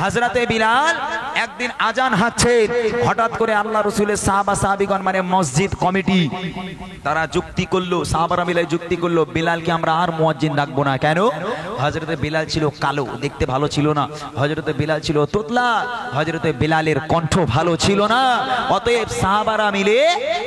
হযরতে বিলাল একদিন আজান হচ্ছে, হঠাৎ করে আল্লাহ রাসূলের সাহাবা সাহাবীগণ মানে মসজিদ কমিটি তারা যুক্তি করলো, সাহাবারা মিলে যুক্তি করলো বিলালকে আমরা আর মুয়াজ্জিন রাখবো না। কেন? হযরতে বিলাল ছিল কালো, দেখতে ভালো ছিল না। হযরতে বিলাল ছিল তোতলা, হযরতে বিলালের কণ্ঠ ভালো ছিল না। অতএব সাহাবারা মিলে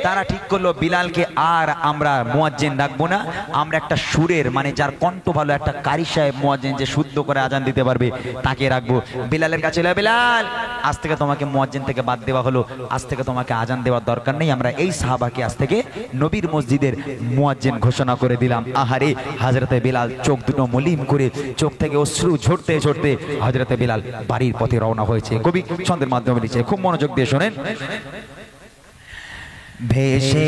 তারা ঠিক করলো বিলালকে আর আমরা মুয়াজ্জিন রাখবো না, আমরা একটা সুরের মানে যার কণ্ঠ ভালো একটা কারি সাহেব মুয়াজ্জিন যে শুদ্ধ করে আজান দিতে পারবে তাকে রাখবো। বিলালের কাছে এলো, বিলাল আজ থেকে তোমাকে মুয়াজ্জিন থেকে বাদ দেওয়া হলো, আজ থেকে তোমাকে আজান দেওয়ার দরকার নেই, আমরা এই সাহাবাকে আজ থেকে নবীর মসজিদের মুয়াজ্জিন ঘোষণা করে দিলাম। আহারে হযরতে বিলাল চোখ দুটো মলিন করে চোখ থেকে অশ্রু ঝরতে ঝরতে হযরতে বিলাল বাড়ির পথে রওনা হয়েছে। কবি ছন্দের মাধ্যমে লিখছে, খুব মনোযোগ দিয়ে শোনেন। ভেসে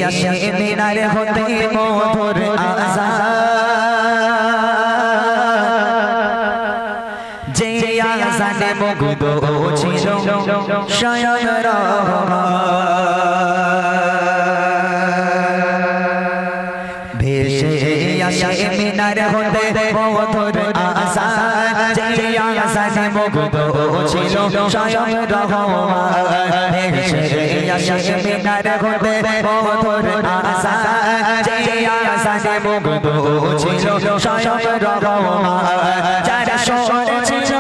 আসে মিনার হতে মধুর আজান, যে আজানে মুগ্ধ ছিল স্বয়ং রহমান। ভেসে আসে মিনার হতে মধুর আজান, যে আজানে মুগ্ধ ছিল স্বয়ং রহমান। ভেসে আসে মিনার হতে মধুর আজান, যে আজানে মুগ্ধ ছিল স্বয়ং রহমান। যারা শুনেছিল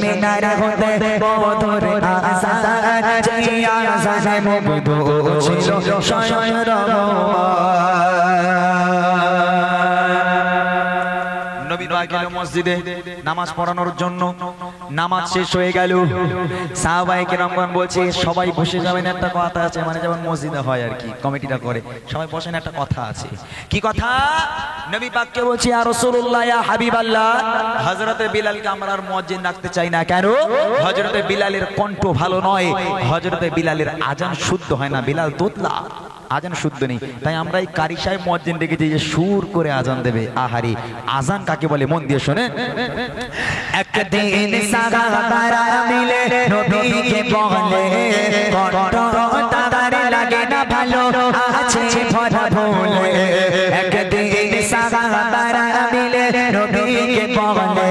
মিনার হতে মধুর আজান, যে আজানে মুগ্ধ ছিল স্বয়ং রহমান। নবী পাক গেল মসজিদে নামাজ পড়ানোর জন্য। নামাজ শেষ হয়ে গেল, সাহাবায়ে কেরামগণ বলছে সবাই বসে যাবেন, একটা কথা আছে, মানে যেমন মসজিদে হয় আর কি, কমিটিটা করে সবাই বসেন, একটা কথা আছে। কি কথা? নবী পাককে বলছে ইয়া রাসূলুল্লাহ ইয়া হাবিবাল্লাহ, হযরতে বিলালকে আমরা আর মুয়াজ্জিন রাখতে চাই না। কেন? হযরতে বিলালের কণ্ঠ ভালো নয়, হযরতে বিলালের আজান শুদ্ধ হয় না, বিলাল তোতলা, আজান শুদ্ধ নেই, তাই আমরা এই কারি সাহেব মুয়াজ্জিন রেখেছি যে সুর করে আজান দেবে। আহারে আজান কাকে বলে মন দিয়ে শোনে। একদিন সাহাবারা মিলে নবীকে বলে কণ্ঠ তার লাগে না ভালো, আছে ভরা ভুলে। একদিন সাহাবারা মিলে নবীকে বলে,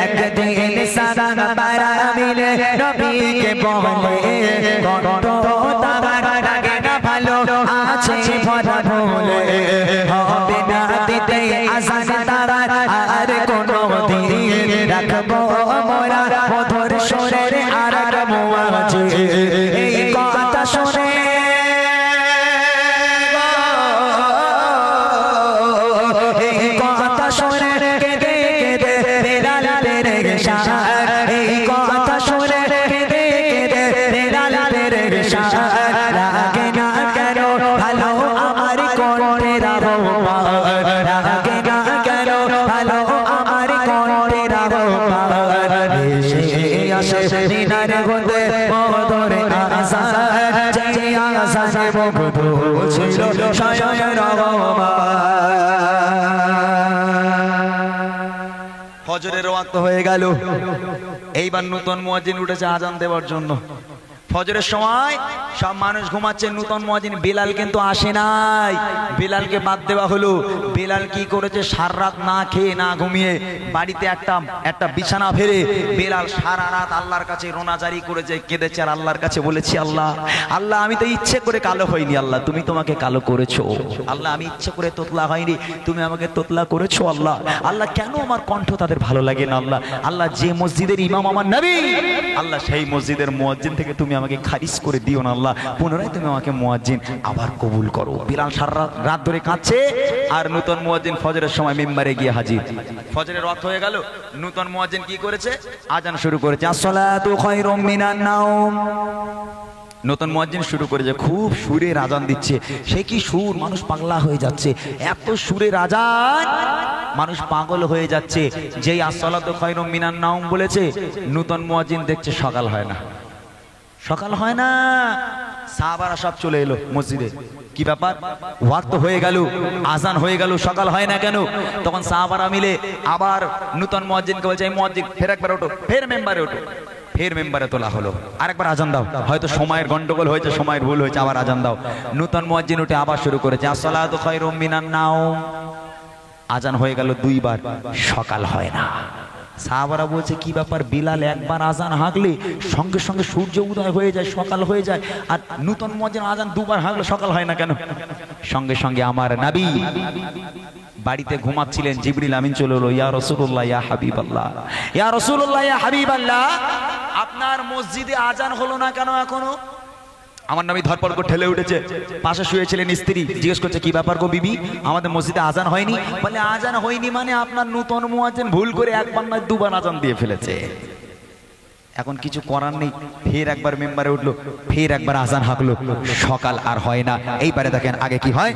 একদিন সাহাবারা মিলে নবীকে বলে কণ্ঠ তার লাগে না ভালো, আছে ভরা ভুলে। হবে না দিতে আজান তারা আর কোনো দিন, রাখবো মোরা মধুর সুরের আর মুয়াজ্জিন। এই কথা শুনে এই কথা শুনে কেঁদে কেঁদে বিলাল পেরেশান, এই কথা শুনে কেঁদে কেঁদে বিলাল পেরেশান। লাগে না কেন ভালো আমার কণ্ঠের আহ্বান, লাগে না কেন ভালো আমার কণ্ঠের আহ্বান। ভেসে আসে মিনার হতে মধুর আজান, যে আজানে মুগ্ধ ছিল স্বয়ং রহমান। ফজরের ওয়াক্ত হয়ে গেল, এইবার নতুন মুয়াজ্জিন উঠেছে আজান দেওয়ার জন্য। ফজরের সময় সব মানুষ ঘুমাচ্ছে, নতুন মুয়াজ্জিন বিলাল কিন্তু আসে নাই, বিলালকে বাদ দেওয়া হলো। বিলাল কি করেছে? সারা রাত না খেয়ে না ঘুমিয়ে বাড়িতে একটা বিছানা ফেলে বিলাল সারা রাত আল্লাহর কাছে রোনাজারি করেছে, কেঁদেছে আর আল্লাহর কাছে বলেছে আল্লাহ আল্লাহ আমি তো ইচ্ছে করে কালো হইনি, আল্লাহ তুমি তোমাকে কালো করেছো, আল্লাহ আমি ইচ্ছে করে তোতলা হয়নি, তুমি আমাকে তোতলা করেছো। আল্লাহ আল্লাহ কেন আমার কণ্ঠ তাদের ভালো লাগে না? আল্লাহ আল্লাহ যে মসজিদের ইমাম আমার নবী, আল্লাহ সেই মসজিদের মুয়াজ্জিন থেকে তুমি আমাকে খারিজ করে দিও না আল্লাহ, পুনরায় তুমি আমাকে মুয়াজ্জিন আবার কবুল করো। বিলাল সারা রাত ধরে কাঁদছে, আর নতুন মুয়াজ্জিন ফজরের সময় মিম্বারে গিয়ে হাজির। ফজরের ওয়াক্ত হয়ে গেল, নতুন মুয়াজ্জিন কি করেছে? আজান শুরু করেছে, আসসালাতু খায়রুম মিনান নাওম। নতুন মুয়াজ্জিন শুরু করেছে, খুব সুরের আজান দিচ্ছে। সে কি সুর, মানুষ পাগলা হয়ে যাচ্ছে, এত সুরের আজান মানুষ পাগল হয়ে যাচ্ছে। যেই আসসালাতু খায়রুম মিনান নাওম বলেছে, নতুন মুয়াজ্জিন দেখছে সকাল হয় না, সকাল হয় না। সাহাবারা সব চলে এলো মসজিদে, কি ব্যাপার, ওয়াক্ত হয়ে গেল, আজান হয়ে গেল, সকাল হয় না কেন? তখন সাহাবারা মিলে আবার নূতন মুয়াজ্জিনকে বলছে, এই মুয়াজ্জিন ফের একবার ওঠো, ফের মেম্বারে ওঠো। ফের মেম্বারে তোলা হলো, আরেকবার আজান দাও, হয়তো সময়ের গন্ডগোল হয়েছে, সময়ের ভুল হয়েছে, আবার আজান দাও। নূতন মুয়াজ্জিন উঠে আবার শুরু করেছে, আসসালাতু খায়রুম মিনান নাওম। আজান হয়ে গেল দুইবার, সকাল হয় না। সাহাবারা বলছে, কি ব্যাপার, বিলাল একবার আজান হাঁকলে সঙ্গে সঙ্গে সূর্য উদয় হয়ে যায়, সকাল হয়ে যায়, আর নূতন মুয়াজ্জিন আজান দুবার হাঁকলে সকাল হয় না কেন? সঙ্গে সঙ্গে আমার নবী বাড়িতে ঘুমাচ্ছিলেন, জিবরিল আমিন চলে এলো, ইয়া রাসূলুল্লাহ ইয়া হাবিবাল্লাহ, ইয়া রাসূলুল্লাহ ইয়া হাবিবাল্লাহ, আপনার মসজিদে আজান হলো না কেন এখনো? আমার নবী ধরপড় করে ঠেলে উঠেছে, পাশে শুয়েছিলেন স্ত্রী, জিজ্ঞেস করছে, কি ব্যাপার গো বিবি, আমাদের মসজিদে আজান হয়নি? বলে, আজান হয়নি মানে আপনার নূতন মুয়াজ্জিন ভুল করে একবার নয় দুবার আজান দিয়ে ফেলেছে। এখন কিছু করার নেই, ফের একবার মেম্বারে উঠলো, ফের একবার আজান হাঁকলো, সকাল আর হয় না। এইবারে দেখেন আগে কি হয়,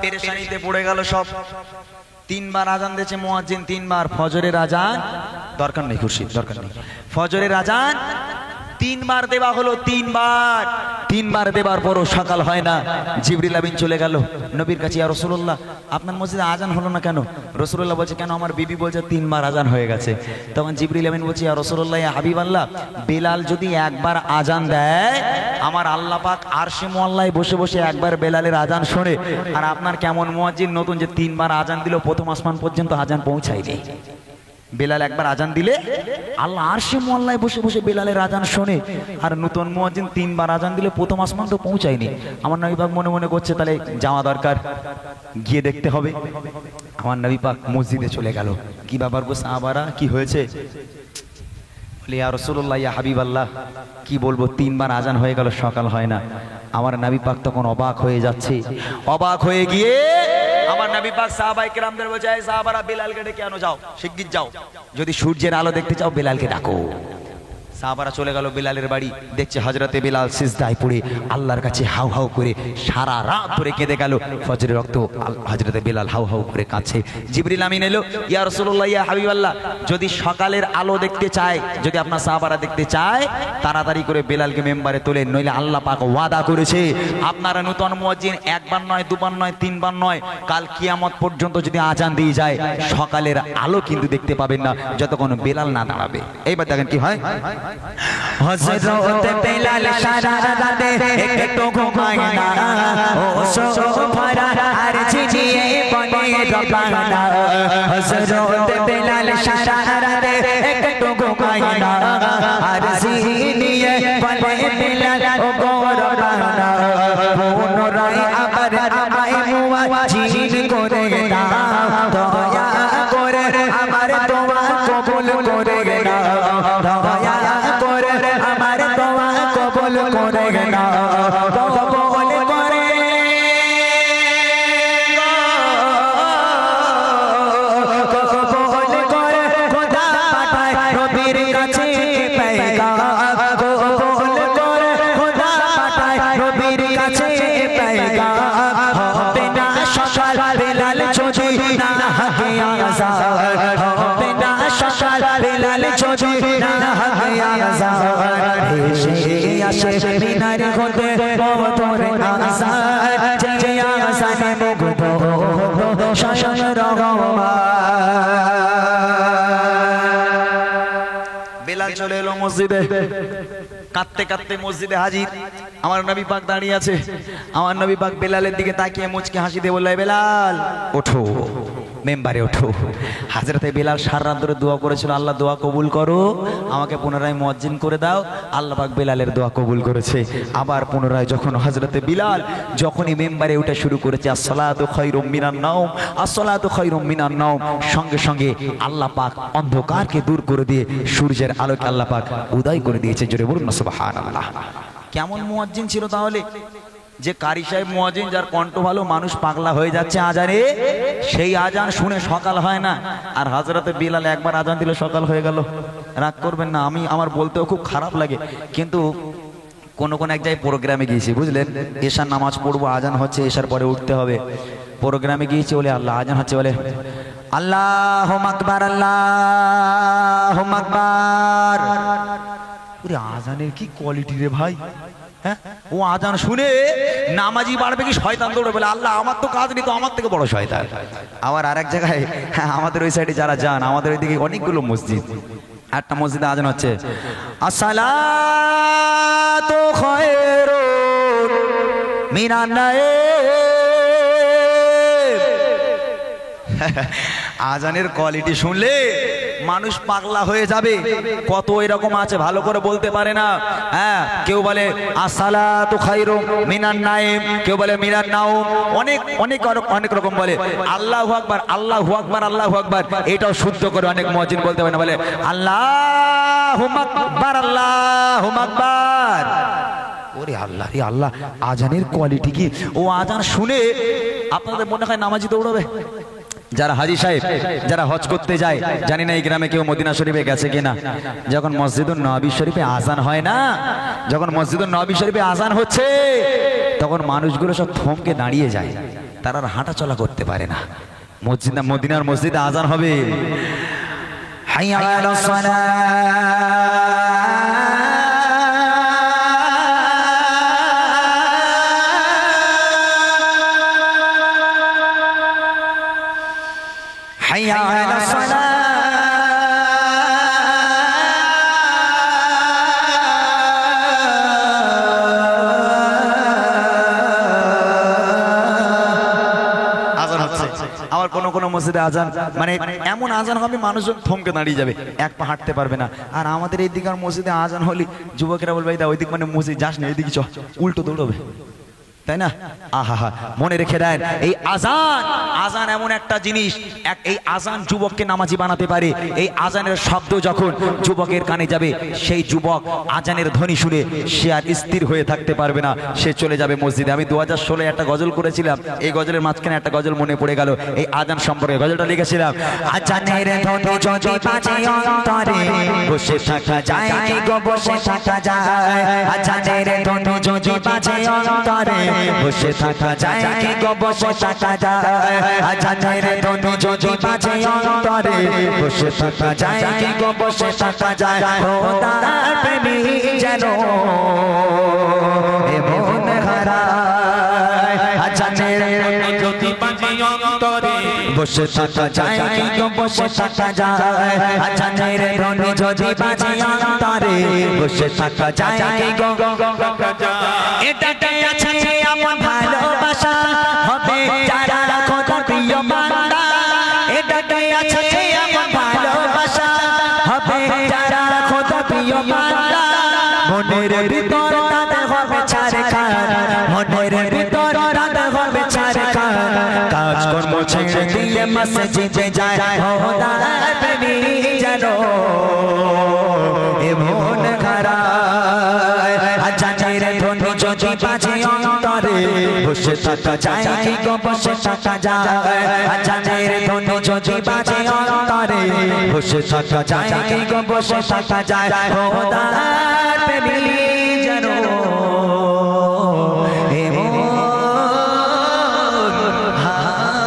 পেরেশানিতে পড়ে গেল সব। তিনবার আজান দিয়েছে মুয়াজ্জিন, তিনবার। ফজরের আজান দরকার নেই, খুরশিদ দরকার নেই, ফজরের আজান তিনবার দেওয়া হলো, তিনবার দেবার পরও সকাল হয় না। জিবরিল আমিন চলে গেল নবীর কাছে, ইয়া রাসূলুল্লাহ আপনার মসজিদে আজান হলো না কেন? রাসূলুল্লাহ বলছে, কেন, আমার বিবি বলছে তিনবার আজান হয়ে গেছে। তখন জিবরিল আমিন বলছে, ইয়া রাসূলুল্লাহ ইয়া হাবিবাল্লাহ, বেলাল যদি একবার আজান দেয়, আমার আল্লাহ পাক আরশে মুআল্লায় বসে বসে একবার বেলালের আজান শোনে, আর আপনার কেমন মুয়াজ্জিন নতুন যে তিনবার আজান দিল, প্রথম আসমান পর্যন্ত আজান পৌঁছায়নি। বেলাল একবার আজান দিলে আল্লাহ আরশে মুআল্লায় বসে বসে বেলালের আজান শোনে, আর নতুন মুয়াজ্জিন তিনবার আজান দিলে প্রথম আসমান তো পৌঁছায়নি। আমার নবী পাক মনে মনে করছে, তাহলে যাওয়া দরকার, গিয়ে দেখতে হবে। আমার নবী পাক মসজিদে চলে গেল। কি ব্যাপার গো সাহাবারা, কি হয়েছে? বলে, ইয়া রাসূলুল্লাহ ইয়া হাবিবাল্লাহ, কি বলবো, তিনবার আজান হয়ে গেল, সকাল হয় না। আমার নবী পাক তখন অবাক হয়ে যাচ্ছে। অবাক হয়ে গিয়ে আমার নবী পাক সাহাবায়ে কেরামদের বলছে, এই সাহাবারা বেলালকে ডেকে আনো, যাও, শিগগির যাও, যদি সূর্যের আলো দেখতে চাও বেলালকে ডাকো। সাহাবারা চলে গেল বেলালের বাড়ি, দেখছে হযরতে বেলাল সিজদায় পড়ে আল্লাহর কাছে হাউ হাউ করে সারা রাত ধরে কেঁদে গেল। ফজরের রক্ত হযরতে বেলাল হাউ হাউ করে কাঁদছে। জিবরিল আমিন এলো, ইয়া রাসূলুল্লাহ ইয়া হাবিবাল্লাহ, যদি সকালের আলো দেখতে চায়, যদি আপনার সাহাবারা দেখতে চায়, তাড়াতাড়ি করে বেলালকে মেম্বারে তোলেন, নইলে আল্লাহ পাক ওয়াদা করেছে আপনারা নতুন মুয়াজ্জিন একবার নয়, দুবার নয়, তিনবার নয়, কাল কিয়ামত পর্যন্ত যদি আজান দিয়ে যায়, সকালের আলো কিন্তু দেখতে পাবেন না যতক্ষণ বেলাল না দাঁড়াবে। এইবার দেখেন কি হয়। হযরত বেলাল সারা রাতে একটু ঘুমায় না, ও সোফারা আর ঝিঝিয়ে বনে রবানা। হযরত বেলাল সারা রাতে একটু ঘুমায় না, আর ঝিঝিয়ে বনে বেলাল ও রবানা। পুনরায় আবার আমায় মুয়াজ্জিন করে দাও, দয়া করে আমার দোয়া কবুল করে দাও, দয়া করে আমার দোয়া কবুল করে নাও, কবুল করে কবুল করে খোদা পাঠায় নবীর কাছে পেগাম, কবুল করে খোদা পাঠায় নবীর কাছে পেগাম। হবে না সকাল বেলাল মধুর আসান যে আসানে মুগ্ধ স্বয়ং রহমান। বেলাল চলে এলো মসজিদে, কাঁদতে কাঁদতে মসজিদে হাজির। আমার নবী পাক দাঁড়িয়ে আছে। আমার নবী পাক বেলালের দিকে তাকিয়ে মুচকে হাসি দিয়ে বলল, বেলাল ওঠো, মেম্বারে ওঠো। হাজরতে বেলাল সারা রাত ধরে দোয়া করেছিল, আল্লাহ দোয়া কবুল করো, আমাকে পুনরায় মুয়াজ্জিন করে দাও। আল্লাহ পাক বেলালের দোয়া কবুল করেছে। আবার পুনরায় যখন হযরতে বিলাল যখনই মেম্বারে উঠে শুরু করেছে আসসালাতু খায়রুম মিনান নাওম, আসসালাতু খায়রুম মিনান নাওম, সঙ্গে সঙ্গে আল্লাহ পাক অন্ধকারকে দূর করে দিয়ে সূর্যের আলোকে আল্লাহ পাক উদয় করে দিয়েছে। জোরে বলুন না সুবহানাল্লাহ। কেমন মুয়াজ্জিন ছিল তাহলে? যে কারি সাহেব মুয়াজ্জিন, যার কণ্ঠ ভালো, মানুষ পাগলা হয়ে যাচ্ছে আজানে, সেই আজান শুনে সকাল হয় না। আর হযরতে বিলাল একবার আজান দিলে সকাল হয়ে গেল। রাগ করবেন না, আমার বলতেও খুব খারাপ লাগে, কিন্তু কোন এক জায়গায় প্রোগ্রামে গিয়েছি, বুঝলেন, এশার নামাজ পড়বো, আজান হচ্ছে, এশার পরে উঠতে হবে। প্রোগ্রামে গিয়েছি বলে আল্লাহ আজান হচ্ছে বলে আল্লাহু আকবার, আল্লাহু আকবার। ওরে আজানের কি কোয়ালিটি রে ভাই! হ্যাঁ, ও আজান শুনে নামাজি বাড়বে কি শয়তান দৌড়ে বলে আল্লাহ আমার তো কাজ নেই, তো আমার থেকে বড় শয়তান। আবার আরেক জায়গায়, হ্যাঁ, আমাদের ওই সাইডে যারা যান, আমাদের ওইদিকে অনেকগুলো মসজিদ, একটা মসজিদে আজান হচ্ছে আসসালাতু খায়রুম মিনান নাওম। আজানের কোয়ালিটি শুনলে মানুষ পাগলা হয়ে যাবে। কত এরকম আছে ভালো করে বলতে পারে না। হ্যাঁ, কেউ বলে আসসালাতু খায়রুম মিনান নাইম, কেউ বলে মিনান নাওম, অনেক অনেক অনেক রকম বলে। আল্লাহু আকবার, আল্লাহু আকবার, আল্লাহু আকবার, এটাও শুদ্ধ করে অনেক মুয়াজ্জিন বলতে পারে না, বলে আল্লাহু আকবার, আল্লাহু আকবার। ওরে আল্লাহ রে আল্লাহ, আজানের কোয়ালিটি কি! ও আজান শুনে আপনাদের মনে হয় নামাজি দৌড়াবে? যারা হাজী সাহেব, যারা হজ করতে যায়, জানি না এই গ্রামে কেউ মদিনা শরীফে গেছে কিনা, যখন মসজিদুন নববী শরীফে আজান হয় না, যখন মসজিদুন নববী শরীফে আজান হচ্ছে, তখন মানুষগুলো সব থমকে দাঁড়িয়ে যায়, তারা আর হাঁটা চলা করতে পারে না। মদিনার মসজিদে আজান হবে, হাইয়া আলাস সালাহ, হাইয়া আলাস সালাহ, আজান হচ্ছে। আবার কোন মসজিদে আজান মানে এমন আজান হবে মানুষজন থমকে দাঁড়িয়ে যাবে, এক পা হাঁটতে পারবে না। আর আমাদের এই দিকের মসজিদে আজান হলে যুবকেরা বলবে এই দা ওই দিক মানে মসজিদ যাস না, এইদিকে চ, উল্টো দৌড়বে, তাই না? আহা, মনে রেখে দেন, এই আজান, আজান এমন একটা জিনিস, এই আজান যুবককে নামাজি বানাতে পারে। এই আজানের শব্দ যখন যুবকের কানে যাবে, সেই যুবক আজানের ধ্বনি শুনে সে আর স্থির হয়ে থাকতে পারবে না, সে চলে যাবে মসজিদে। আমি 2016 একটা গজল করেছিলাম, এই গজলের মাঝখানে একটা গজল মনে পড়ে গেল, এই আজান সম্পর্কে গজলটা লিখেছিলাম। আজানের ধ্বনি যদি বাজে অন্তরে, বসে থাকা যায় কি গো, বসে থাকা যায়। আজানের ধ্বনি যদি বাজে অন্তরে, বসে থাকা যায় কি গো, বসে থাকা যায়। আজানের ধ্বনি যদি বাজে অন্তরে, বসে থাকা যায় কি গো, বসে থাকা যায়। খোদার প্রেমী যেন এমন হারায়। আজানের ধ্বনি যদি বাজে অন্তরে, বসে থাকা যায় কি গো, বসে থাকা যায়। আজানের ধ্বনি যদি বাজে অন্তরে, বসে থাকা যায় কি গো, এটাই আছে আমার ভালোবাসা, হবে যারা খোদার প্রিয় বান্দা। এটাই আছে আমার ভালোবাসা, হবে যারা খোদার প্রিয় বান্দা। মনের ভিতর তাদের হবে ছাড়খার, মনের ভিতর তাদের হবে ছাড়খার। কাজ কর্ম ছেড়ে দিয়ে মসজিদে যায়, খোদার প্রেমী যেন এমন হারায়। আজানের ধ্বনি যদি বাজে অন্তরে, বসে থাকা যায় কি গো, বসে থাকা যায়। আজানের ধ্বনি যদি বাজে অন্তরে, বসে থাকা যায় কি গো, বসে থাকা যায়। খোদার প্রেমী যেন এমন हाराय।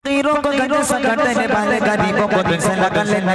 गरीबों को दिल से लगने वाले गरीबों को दिल से लगने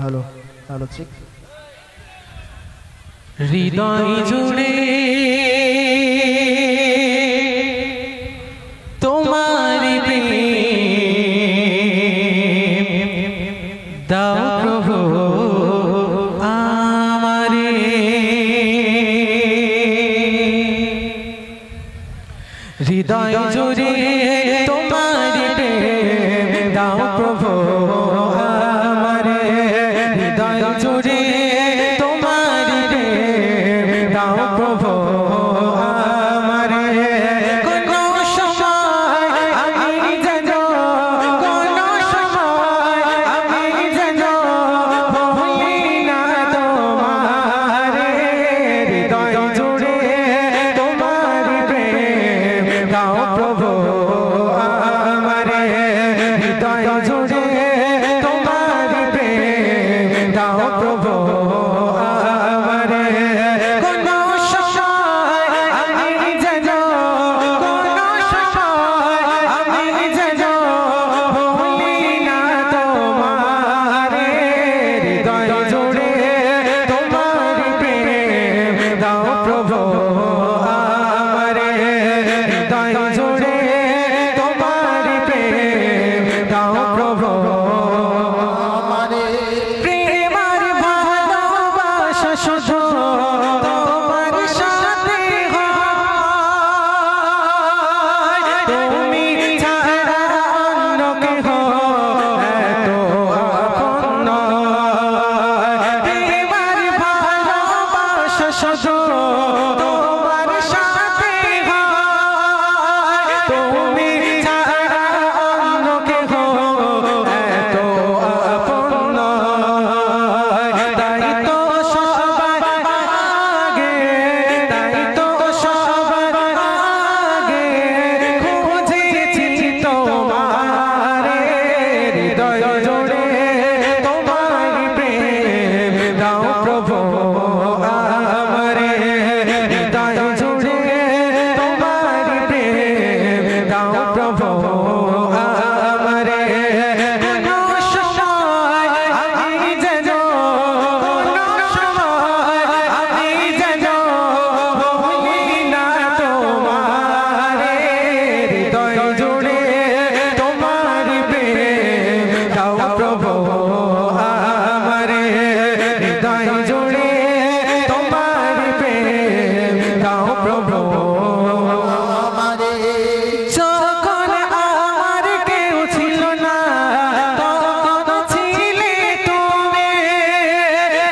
হ্যালো হ্যালো ঠিক হৃদয় জুড়ে তোমার প্রেম দাও প্রভু আমারে হৃদয় জুড়ে তোমার প্রেম দাও প্রভু আমারে হৃদয় জুড়ে তোমার প্রেম দাও প্রভু আমারে কোনো সময় আমি যেন কোনো সময় আমি যেন ভুলি না তোমারে হৃদয় জুড়ে তোমার প্রেম দাও প্রভু আমারে হৃদয় জুড়ে তোমার প্রেম দাও প্রভু আমারে কোনো সময় আমি যেন কোনো সময় আমি যেন ভুলি না তোমারে হৃদয় জুড়ে তোমার প্রেম দাও প্রভু আমারে হৃদয় জুড়ে তোমার প্রেম দাও প্রভু প্রেমার ভালোবাসা শুধু তোমার সাথে হয় তুমি ছাড়া অন্য কেহ এত আপন নয় প্রেমার ভালোবাসা শুধু তোমার সাথে হয় তুমি ছাড়া অন্য কেহ এত আপন নয় তাই তো সবার আগে তাই তো সবার আগে খুঁজেছি তোমারে হৃদয় জুড়ে তোমার প্রেম দাও প্রভু আমারে হৃদয় জুড়ে তোমার প্রেম দাও প্রভু আমারে কোনো সময় আমি যেন কোনো সময় আমি যেন ভুলি না তোমারে হৃদয় জুড়ে তোমার প্রেম দাও প্রভু আমারে হৃদয় জুড়ে তোমার প্রেম দাও প্রভু যখন আমার কেউ ছিল না তখন ছিলে তুমি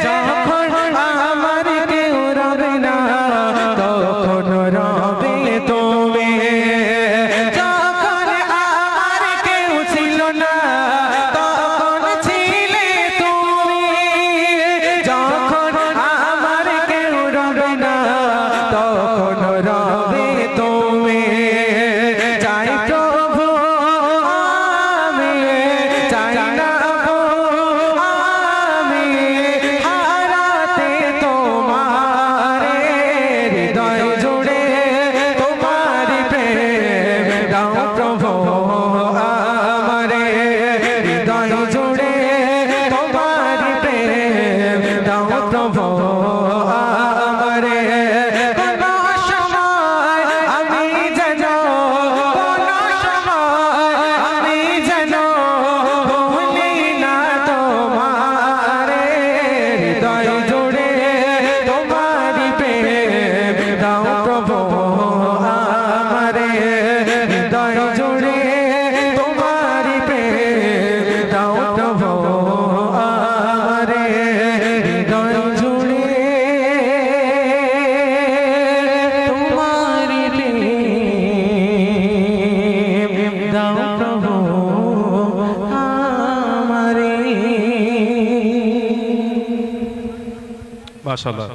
যখন আমার কেউ রবে না তখন রবে তুমি যখন আমার কেউ ছিল না তখন ছিলে তুমি যখন আমার কেউ রবে না তখন রবে তুমি চাই প্রভু আমি চাই না আমি হারাতে তোমারে হৃদয় জুড়ে তোমার প্রেম দাও প্রভু আমারে হৃদয় জুড়ে তোমার প্রেম দাও প্রভু আমারে কোনো সময় আমি যেন কোনো সময় আমি যেন ভুলি না তোমারে হৃদয় জুড়ে তোমার প্রেম দাও প্রভু আমারে হৃদয় জুড়ে তোমার প্রেম দাও প্রভু আমারে হৃদয় জুড়ে তোমার প্রেম দাও প্রভু আমারে মাশাআল্লাহ।